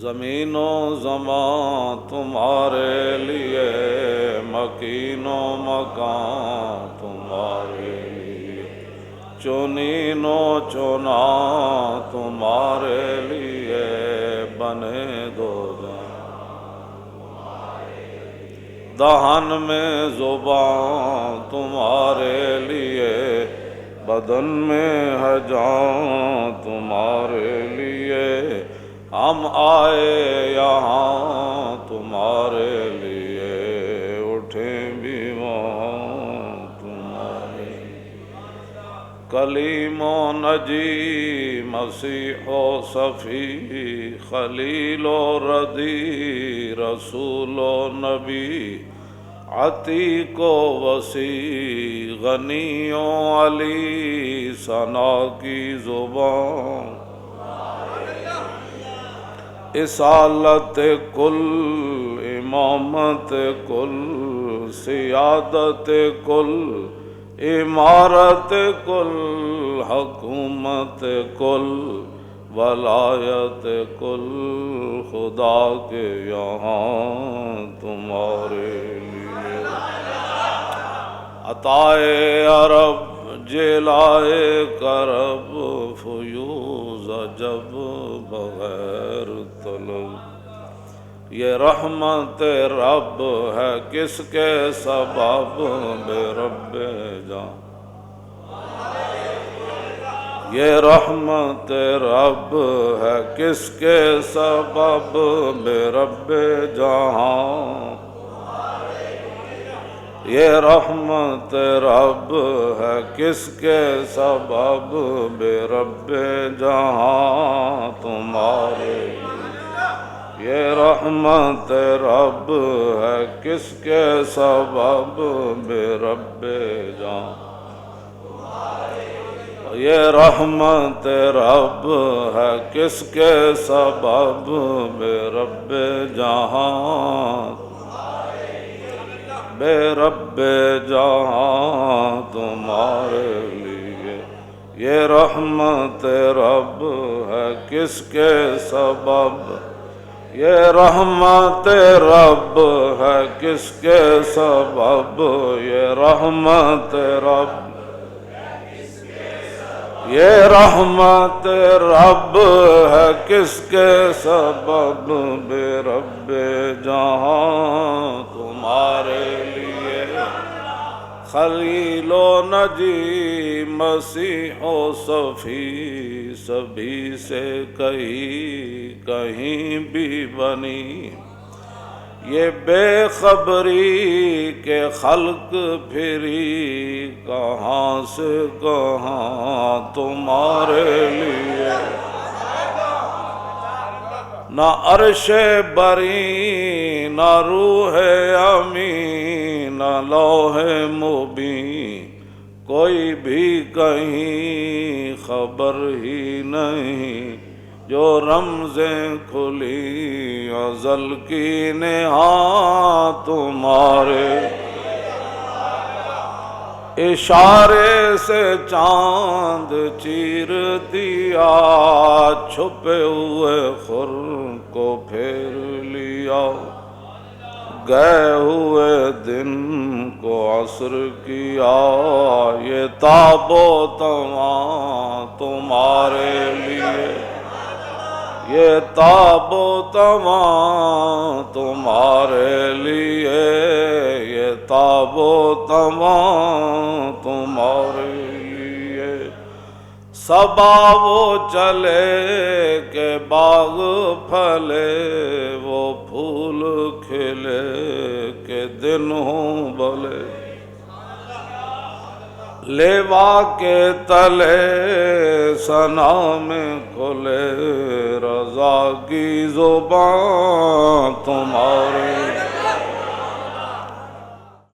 زمین و زمان تمہارے لیے، مکین و مکان تمہارے لیے، چنین و چنا تمہارے لیے، بنے دو دہن میں زبان تمہارے لیے، بدن میں ہے جان تمہارے لیے، ہم آئے یہاں تمہارے لیے، اٹھیں بھی وہاں تمہارے لیے۔ کلیم و نجی، مسیح و صفی، خلیل و ردی، رسول و نبی، عتیق و وسیع، غنی و علی، ثنا کی زبان، اصالت کل، امامت کل، سیادت کل، عمارت کل، حکومت کل، ولایت کل، خدا کے یہاں تمہارے لیے۔ عطائے عرب، جلائے کرب، فیوز عجب بغیر طلب، یہ رحمت رب ہے کس کے سبب، بے رب جان۔ یہ رحمت رب ہے کس کے سبب، بے رب جہاں۔ یہ رحمت رب ہے کس کے سبب، بے رب جہاں تمہارے لیے۔ یہ رحمت رب ہے کس کے سبب، بے رب جہاں۔ یہ رحمت رب ہے کس کے سبب، بے رب جہاں، بے رب جہاں تمہارے لیے۔ یہ رحمت رب ہے کس کے سبب، یہ رحمت رب ہے کس کے سبب، یہ رحمت رب، یہ رحمت رب ہے کس کے سبب، بے رب جہاں تمہارے لیے۔ خلیل و نجی، مسیح و صفی، سبھی سے کہیں بھی بنی، یہ بے خبری کہ خلق پھری کہاں سے کہاں تمہارے لیے۔ نہ عرش بری، نہ روح امین، نہ لوح مبین، کوئی بھی کہیں خبر ہی نہیں، جو رمزیں کھلی ازل کی نہاں تمہارے۔ اشارے سے چاند چیر دیا، چھپے ہوئے خور کو پھیر لیا، گئے ہوئے دن کو عصر کیا، یہ تاب و تواں تمہارے لیے۔ یہ تاب و تواں تمہارے لیے، یہ تاب و تواں تمہارے لیے۔ صبا وہ چلے کہ باغ پھلے، وہ پھول کھلے کہ دن ہوں بھلے، لیوا کے تلے ثنا میں کھلے، رضا کی زبان تمہارے۔